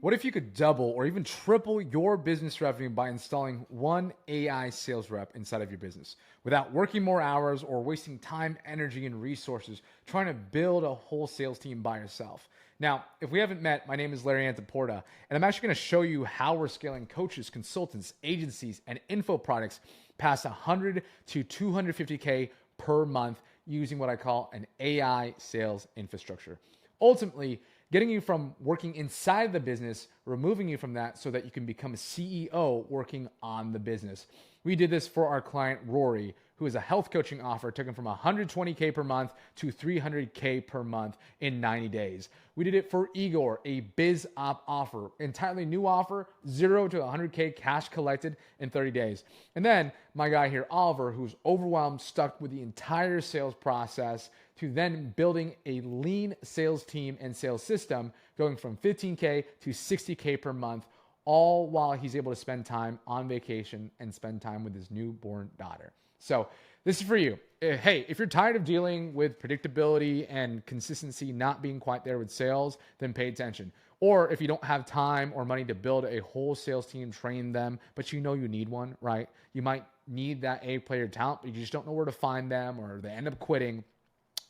What if you could double or even triple your business revenue by installing one AI sales rep inside of your business without working more hours or wasting time, energy, and resources trying to build a whole sales team by yourself? Now, if we haven't met, my name is Larry Antaporta, and I'm actually going to show you how we're scaling coaches, consultants, agencies, and info products past 100 to 250K per month using what I call an AI sales infrastructure. Ultimately, getting you from working inside the business, removing you from that so that you can become a CEO working on the business. We did this for our client, Rory, who is a health coaching offer, took him from 120K per month to 300K per month in 90 days. We did it for Igor, a biz op offer, entirely new offer, 0 to 100K cash collected in 30 days. And then my guy here, Oliver, who's overwhelmed, stuck with the entire sales process, to then building a lean sales team and sales system, going from 15K to 60K per month, all while he's able to spend time on vacation and spend time with his newborn daughter. So this is for you. Hey, if you're tired of dealing with predictability and consistency not being quite there with sales, then pay attention. Or if you don't have time or money to build a whole sales team, train them, but you know you need one, right? You might need that A-player talent, but you just don't know where to find them, or they end up quitting.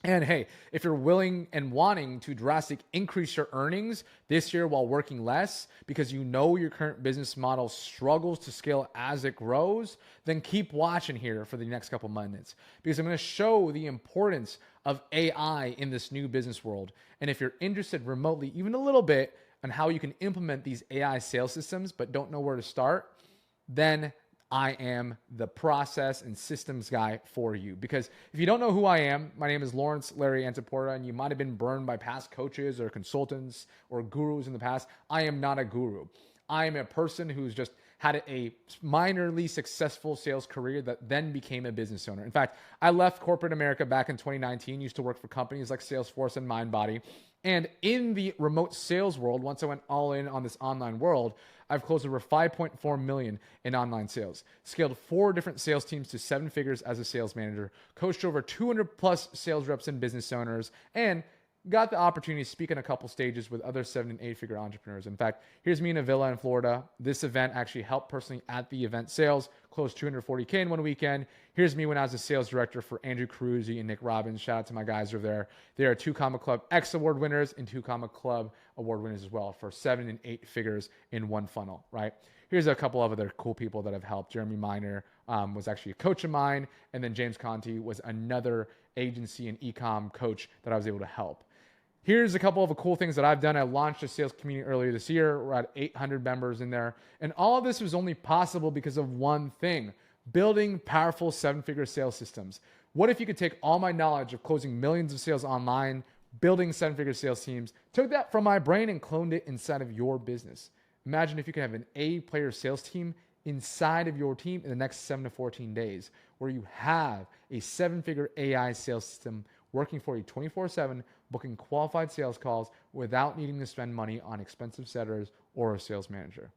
And hey, if you're willing and wanting to drastically increase your earnings this year while working less because you know your current business model struggles to scale as it grows, then keep watching here for the next couple minutes, because I'm going to show the importance of AI in this new business world. And if you're interested remotely, even a little bit, on how you can implement these AI sales systems but don't know where to start, then I am the process and systems guy for you. Because if you don't know who I am, my name is Lawrence Larry Antaporta, and you might have been burned by past coaches or consultants or gurus in the past. I am not a guru. I am a person who's just had a minorly successful sales career that then became a business owner. In fact, I left corporate America back in 2019, used to work for companies like Salesforce and MindBody. And in the remote sales world, once I went all in on this online world, I've closed over 5.4 million in online sales, scaled 4 different sales teams to 7 figures as a sales manager, coached over 200 plus sales reps and business owners, and got the opportunity to speak on a couple stages with other 7 and 8 figure entrepreneurs. In fact, here's me in a villa in Florida. This event actually helped personally at the event sales, closed 240K in one weekend. Here's me when I was a sales director for Andrew Carusi and Nick Robbins. Shout out to my guys over there. They are 2 Comma Club X award winners and 2 Comma Club award winners as well for 7 and 8 figures in one funnel, right? Here's a couple of other cool people that have helped. Jeremy Miner was actually a coach of mine. And then James Conti was another agency and e-com coach that I was able to help. Here's a couple of the cool things that I've done. I launched a sales community earlier this year. We're at 800 members in there. And all of this was only possible because of one thing: building powerful 7-figure sales systems. What if you could take all my knowledge of closing millions of sales online, building 7-figure sales teams, took that from my brain and cloned it inside of your business? Imagine if you could have an A-player sales team inside of your team in the next 7 to 14 days, where you have a 7-figure AI sales system working for you 24/7, booking qualified sales calls without needing to spend money on expensive setters or a sales manager.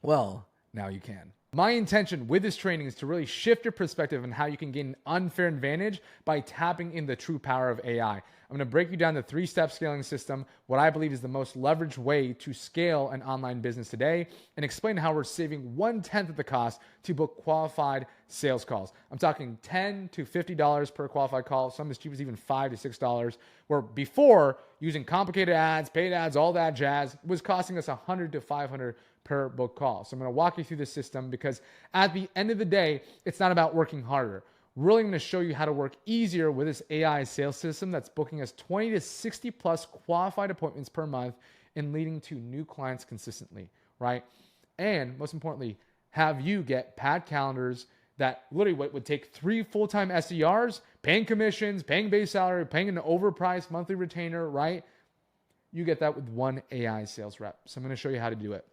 Well, now you can. My intention with this training is to really shift your perspective on how you can gain an unfair advantage by tapping in the true power of AI. I'm going to break you down the 3-step scaling system, what I believe is the most leveraged way to scale an online business today, and explain how we're saving 1/10 of the cost to book qualified sales calls. I'm talking $10 to $50 per qualified call, some as cheap as even $5 to $6, where before, using complicated ads, paid ads, all that jazz, was costing us $100 to $500 per book call. So I'm going to walk you through this system, because at the end of the day, it's not about working harder. Really going to show you how to work easier with this AI sales system that's booking us 20 to 60 plus qualified appointments per month and leading to new clients consistently, right? And most importantly, have you get pad calendars that literally would take 3 full-time SDRs, paying commissions, paying base salary, paying an overpriced monthly retainer, right? You get that with one AI sales rep. So I'm going to show you how to do it,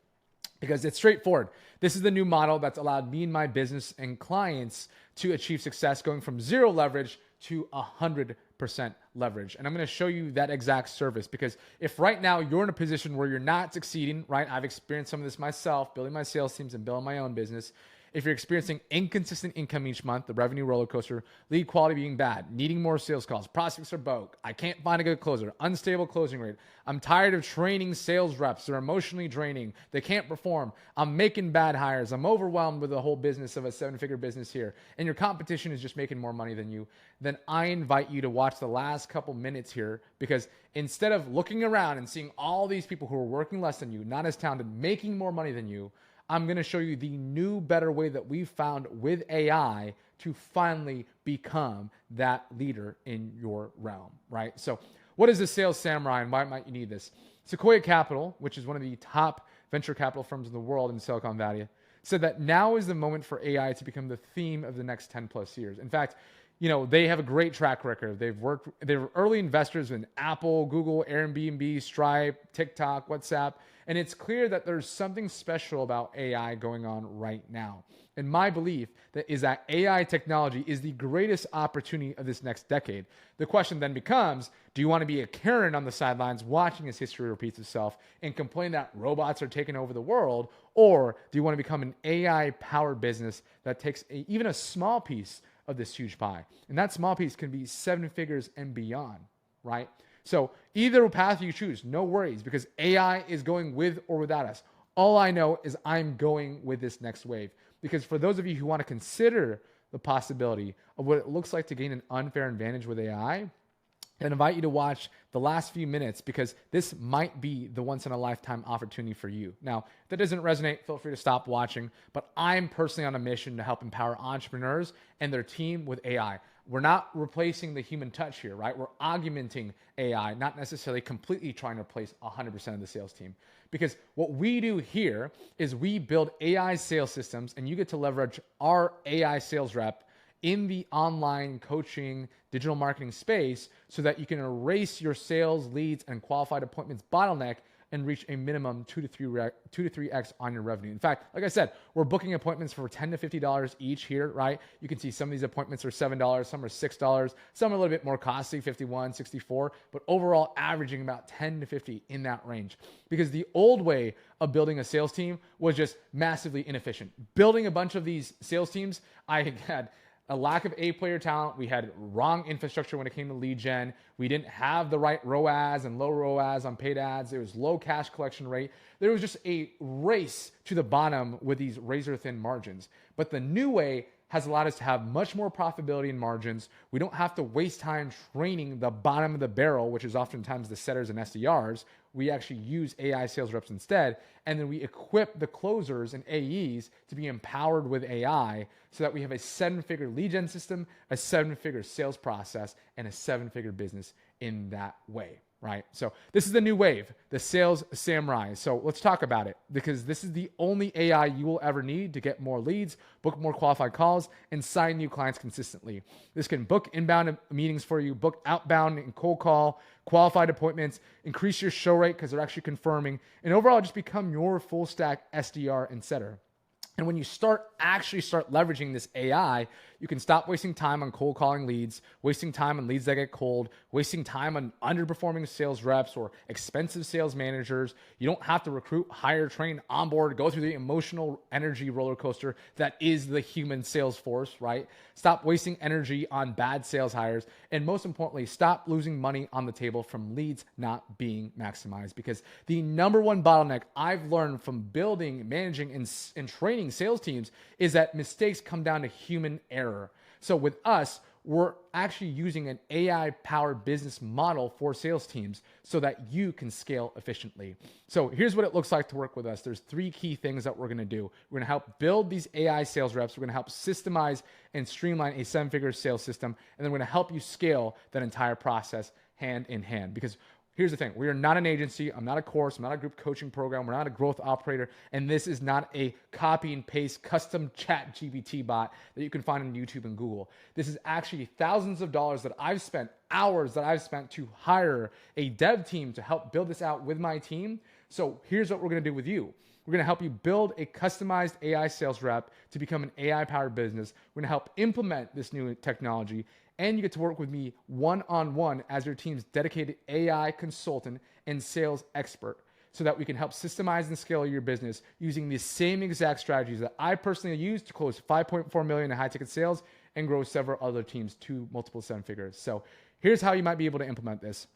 because it's straightforward. This is the new model that's allowed me and my business and clients to achieve success, going from 0 leverage to 100% leverage. And I'm going to show you that exact service, because if right now you're in a position where you're not succeeding, right? I've experienced some of this myself, building my sales teams and building my own business. If you're experiencing inconsistent income each month, the revenue roller coaster, lead quality being bad, needing more sales calls, prospects are broke, I can't find a good closer, unstable closing rate, I'm tired of training sales reps, they're emotionally draining, they can't perform, I'm making bad hires, I'm overwhelmed with the whole business of a 7-figure business here, and your competition is just making more money than you, then I invite you to watch the last couple minutes here, because instead of looking around and seeing all these people who are working less than you, not as talented, making more money than you, I'm going to show you the new, better way that we've found with AI to finally become that leader in your realm, right? So what is a sales samurai and why might you need this? Sequoia Capital, which is one of the top venture capital firms in the world in Silicon Valley, said that now is the moment for AI to become the theme of the next 10 plus years. In fact, they have a great track record. They're early investors in Apple, Google, Airbnb, Stripe, TikTok, WhatsApp. And it's clear that there's something special about AI going on right now. And my belief is that AI technology is the greatest opportunity of this next decade. The question then becomes, do you want to be a Karen on the sidelines watching as history repeats itself and complain that robots are taking over the world? Or do you want to become an AI-powered business that takes even a small piece of this huge pie? And that small piece can be 7 figures and beyond, right? So either path you choose, no worries, because AI is going with or without us. All I know is I'm going with this next wave. Because for those of you who want to consider the possibility of what it looks like to gain an unfair advantage with AI, I invite you to watch the last few minutes, because this might be the once-in-a-lifetime opportunity for you. Now, if that doesn't resonate, feel free to stop watching, but I'm personally on a mission to help empower entrepreneurs and their team with AI. We're not replacing the human touch here, right? We're augmenting AI, not necessarily completely trying to replace 100% of the sales team. Because what we do here is we build AI sales systems, and you get to leverage our AI sales rep in the online coaching, digital marketing space so that you can erase your sales, leads, and qualified appointments bottleneck and reach a minimum 2 to 3x on your revenue. In fact, like I said, we're booking appointments for $10 to $50 each here, right? You can see some of these appointments are $7, some are $6, some are a little bit more costly, $51, $64, but overall averaging about 10 to 50 in that range. Because the old way of building a sales team was just massively inefficient. Building a bunch of these sales teams, I had a lack of A-player talent. We had wrong infrastructure when it came to lead gen. We didn't have the right ROAS and low ROAS on paid ads. There was low cash collection rate. There was just a race to the bottom with these razor-thin margins. But the new way has allowed us to have much more profitability and margins. We don't have to waste time training the bottom of the barrel, which is oftentimes the setters and SDRs. We actually use AI sales reps instead. And then we equip the closers and AEs to be empowered with AI so that we have a 7-figure lead gen system, a 7-figure sales process, and a 7-figure business in that way, right? So this is the new wave, the sales samurai. So let's talk about it, because this is the only AI you will ever need to get more leads, book more qualified calls, and sign new clients consistently. This can book inbound meetings for you, book outbound and cold call, qualified appointments, increase your show rate because they're actually confirming, and overall just become your full stack SDR and setter. And when you start leveraging this AI, you can stop wasting time on cold calling leads, wasting time on leads that get cold, wasting time on underperforming sales reps or expensive sales managers. You don't have to recruit, hire, train, onboard, go through the emotional energy roller coaster that is the human sales force, right? Stop wasting energy on bad sales hires. And most importantly, stop losing money on the table from leads not being maximized. Because the number one bottleneck I've learned from building, managing, and training sales teams is that mistakes come down to human error. So with us, we're actually using an AI-powered business model for sales teams so that you can scale efficiently. So here's what it looks like to work with us. There's 3 key things that we're going to do. We're going to help build these AI sales reps. We're going to help systemize and streamline a 7-figure sales system. And then we're going to help you scale that entire process hand in hand. Because here's the thing. We are not an agency. I'm not a course. I'm not a group coaching program. We're not a growth operator. And this is not a copy and paste custom chat GPT bot that you can find on YouTube and Google. This is actually thousands of dollars that I've spent, hours that I've spent to hire a dev team to help build this out with my team. So here's what we're going to do with you. We're going to help you build a customized AI sales rep to become an AI-powered business. We're going to help implement this new technology. And you get to work with me one-on-one as your team's dedicated AI consultant and sales expert. so that we can help systemize and scale your business using the same exact strategies that I personally used to close 5.4 million in high ticket sales and grow several other teams to multiple seven figures. So here's how you might be able to implement this.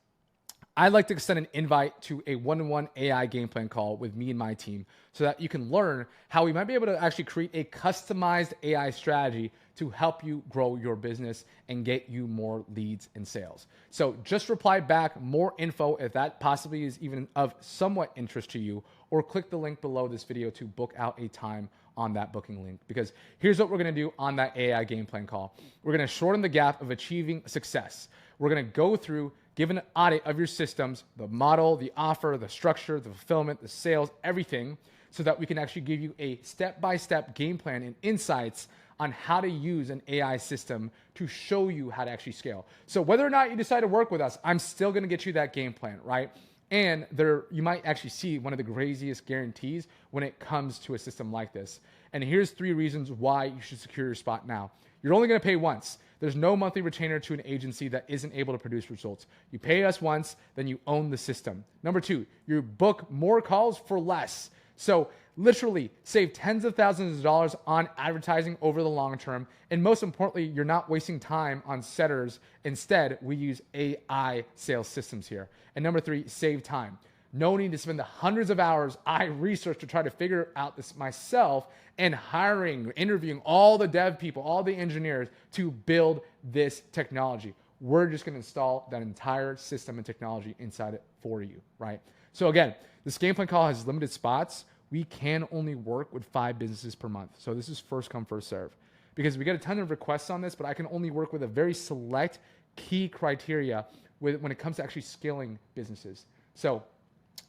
I'd like to extend an invite to a one-on-one AI game plan call with me and my team so that you can learn how we might be able to actually create a customized AI strategy to help you grow your business and get you more leads and sales. So just reply back more info if that possibly is even of somewhat interest to you, or click the link below this video to book out a time on that booking link. Because here's what we're gonna do on that AI game plan call. We're gonna shorten the gap of achieving success. We're gonna go through, give an audit of your systems, the model, the offer, the structure, the fulfillment, the sales, everything, so that we can actually give you a step-by-step game plan and insights on how to use an AI system to show you how to actually scale. So whether or not you decide to work with us, I'm still gonna get you that game plan, right? And you might actually see one of the craziest guarantees when it comes to a system like this. And here's 3 reasons why you should secure your spot now. You're only gonna pay once. There's no monthly retainer to an agency that isn't able to produce results. You pay us once, then you own the system. Number 2, you book more calls for less. So literally save tens of thousands of dollars on advertising over the long term. And most importantly, you're not wasting time on setters. Instead, we use AI sales systems here. And number 3, save time. No need to spend the hundreds of hours I researched to try to figure out this myself, and hiring, interviewing all the dev people, all the engineers to build this technology. We're just going to install that entire system and technology inside it for you, right? So again, this game plan call has limited spots. We can only work with 5 businesses per month. So this is first come, first serve, because we get a ton of requests on this, but I can only work with a very select key criteria when it comes to actually scaling businesses. So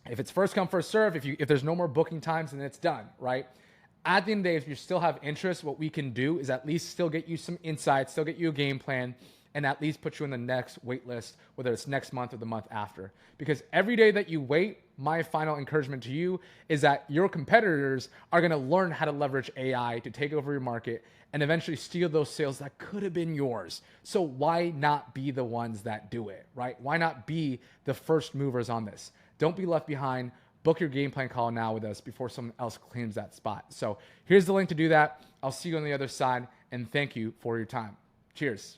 if it's first come, first serve, if there's no more booking times, then it's done, right? At the end of the day, if you still have interest, what we can do is at least still get you some insights, still get you a game plan, and at least put you in the next wait list, whether it's next month or the month after. Because every day that you wait, my final encouragement to you is that your competitors are gonna learn how to leverage AI to take over your market and eventually steal those sales that could have been yours. So why not be the ones that do it, right? Why not be the first movers on this? Don't be left behind. Book your game plan call now with us before someone else claims that spot. So here's the link to do that. I'll see you on the other side, and thank you for your time. Cheers.